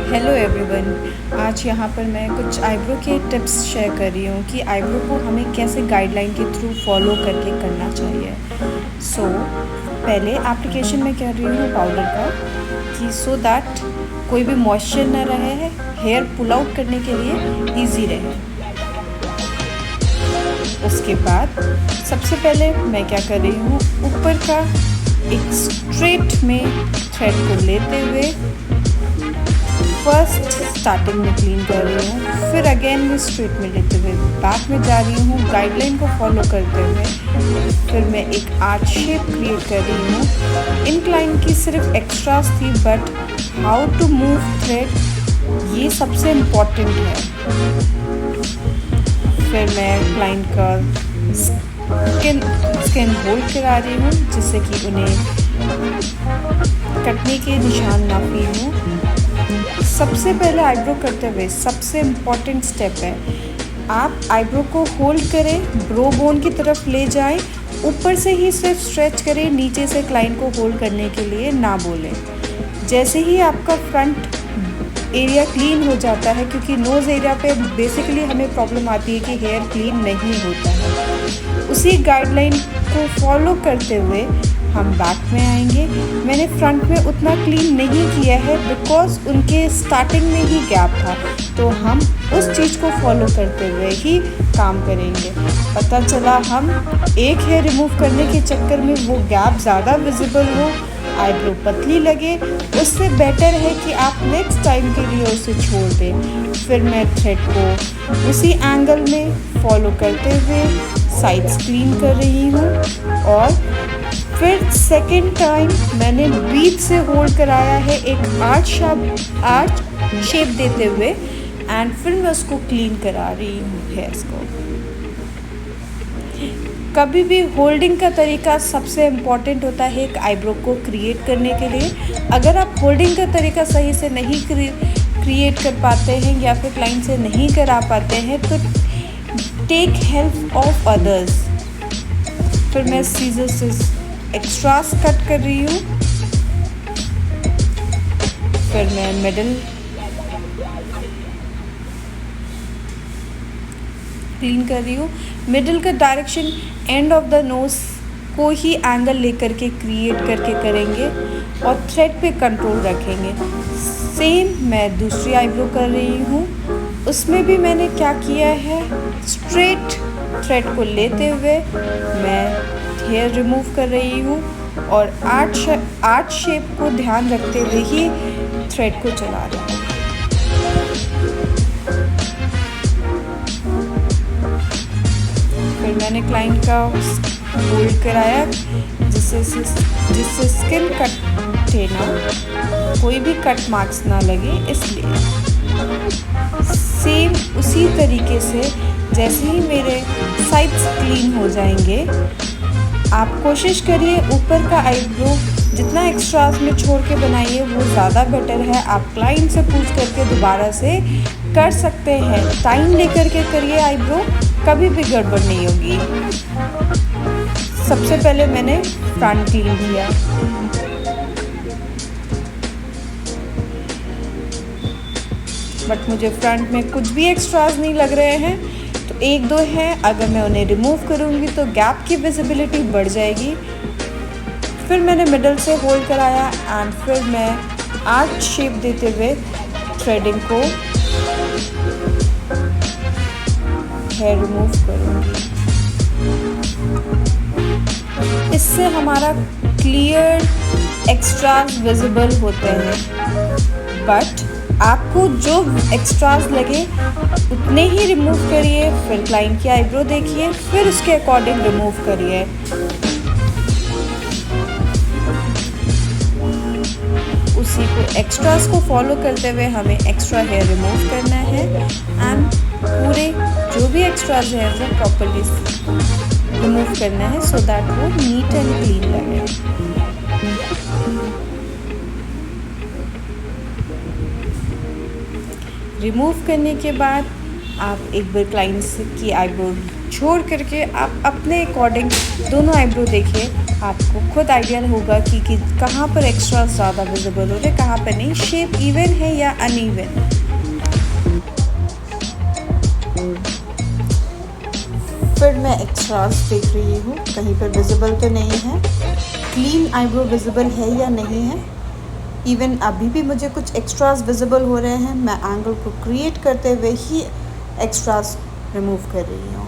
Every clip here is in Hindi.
Hello everyone. आज यहाँ पर मैं कुछ आईब्रो के टिप्स शेयर कर रही हूँ कि आईब्रो को हमें कैसे गाइडलाइन के थ्रू फॉलो करके करना चाहिए। पहले एप्लीकेशन में कर रही हूँ पाउडर का कि सो दैट कोई भी मॉइस्चर ना रहे है, हेयर पुल आउट करने के लिए इजी रहे। उसके बाद सबसे पहले मैं क्या कर रही हूँ, ऊपर का एक स्ट्रेट में थ्रेड को लेते हुए फर्स्ट स्टार्टिंग में क्लीन कर रही हूँ, फिर अगेन मैं स्ट्रेट में लेते हुए बैक में जा रही हूँ गाइडलाइन को फॉलो करते हुए। फिर मैं एक आर्च शेप क्रिएट कर रही हूँ। इंक्लाइन की सिर्फ एक्स्ट्रास थी, but how to move thread ये सबसे इम्पॉर्टेंट है। फिर मैं क्लाइंट का स्किन होल्ड करा रही हूँ जिससे कि उन्हें कटने के निशान ना फील हों। सबसे पहले आईब्रो करते हुए सबसे इम्पॉर्टेंट स्टेप है, आप आईब्रो को होल्ड करें, ब्रो बोन की तरफ ले जाएं, ऊपर से ही सिर्फ स्ट्रेच करें, नीचे से क्लाइंट को होल्ड करने के लिए ना बोलें। जैसे ही आपका फ्रंट एरिया क्लीन हो जाता है, क्योंकि नोज़ एरिया पे बेसिकली हमें प्रॉब्लम आती है कि हेयर क्लीन नहीं होता है, उसी गाइडलाइन को फॉलो करते हुए हम बैक में आएंगे। मैंने फ्रंट में उतना क्लीन नहीं किया है बिकॉज उनके स्टार्टिंग में ही गैप था, तो हम उस चीज़ को फॉलो करते हुए ही काम करेंगे। पता चला हम एक हेयर रिमूव करने के चक्कर में वो गैप ज़्यादा विजिबल हो, आईब्रो पतली लगे, उससे बेटर है कि आप नेक्स्ट टाइम के लिए उसे छोड़ दें। फिर मैं थ्रेड को उसी एंगल में फॉलो करते हुए साइड्स क्लीन कर रही हूँ, और फिर सेकेंड टाइम मैंने बीच से होल्ड कराया है एक आर्च शेप देते हुए, एंड फिर मैं उसको क्लीन करा रही हूँ हेयर्स को। कभी भी होल्डिंग का तरीका सबसे इम्पॉर्टेंट होता है एक आईब्रो को क्रिएट करने के लिए। अगर आप होल्डिंग का तरीका सही से नहीं क्रिएट कर पाते हैं या फिर क्लाइंट से नहीं करा पाते हैं, तो टेक हेल्प ऑफ अदर्स। फिर मैं सीजर से एक्स्ट्रास कट कर रही हूँ। फिर मैं मिडल क्लीन कर रही हूँ। मिडल का direction end of the nose को ही एंगल लेकर के क्रिएट करके करेंगे और थ्रेड पे कंट्रोल रखेंगे। सेम मैं दूसरी आईब्रो कर रही हूँ, उसमें भी मैंने क्या किया है, स्ट्रेट थ्रेड को लेते हुए मैं हेयर रिमूव कर रही हूँ और आर्च शेप को ध्यान रखते हुए ही थ्रेड को चला रही हूँ। फिर मैंने क्लाइंट का होल्ड कराया जिससे स्किन कट थे ना, कोई भी कट मार्क्स ना लगे, इसलिए सेम उसी तरीके से जैसे ही मेरे साइड्स क्लीन हो जाएंगे, आप कोशिश करिए ऊपर का आईब्रो जितना एक्स्ट्रास में छोड़ के बनाइए वो ज़्यादा बेटर है। आप क्लाइंट से पूछ करके दोबारा से कर सकते हैं, टाइम लेकर के करिए, आईब्रो कभी भी गड़बड़ नहीं होगी। सबसे पहले मैंने फ्रंट क्लीन किया, बट मुझे फ्रंट में कुछ भी एक्स्ट्रास नहीं लग रहे हैं, तो एक दो हैं, अगर मैं उन्हें रिमूव करूँगी तो गैप की विजिबिलिटी बढ़ जाएगी। फिर मैंने मिडल से होल्ड कराया एंड फिर मैं आर्च शेप देते हुए थ्रेडिंग को हेयर रिमूव करूँगी। इससे हमारा क्लियर एक्स्ट्रास विजिबल होते हैं, बट आपको जो एक्स्ट्रास लगे उतने ही रिमूव करिए। फिर क्लाइंट की आईब्रो देखिए, फिर उसके अकॉर्डिंग रिमूव करिए। उसी को एक्स्ट्रास को फॉलो करते हुए हमें एक्स्ट्रा हेयर रिमूव करना है एंड पूरे जो भी एक्स्ट्रास है वो प्रॉपर्ली रिमूव करना है, सो दैट वो नीट एंड क्लीन लगे। रिमूव करने के बाद आप एक बार क्लाइंट की आईब्रो छोड़ करके आप अपने अकॉर्डिंग दोनों आईब्रो देखिए, आपको खुद आइडिया होगा कि कहाँ पर एक्स्ट्रा ज़्यादा विजिबल हो रहे, कहाँ पर नहीं, शेप इवन है या अनइवन। फिर मैं एक्स्ट्रास देख रही हूँ, कहीं पर विजिबल तो नहीं है, क्लीन आईब्रो विजिबल है या नहीं है। इवन अभी भी मुझे कुछ एक्स्ट्रास विजिबल हो रहे हैं, मैं एंगल को क्रिएट करते हुए ही एक्स्ट्रास रिमूव कर रही हूँ।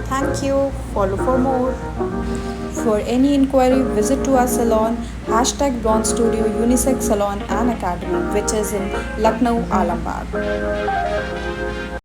Thank you. Follow for more. For any inquiry, visit to our salon #Bronze Studio Unisex Salon and Academy, which is in Lucknow, Alambag.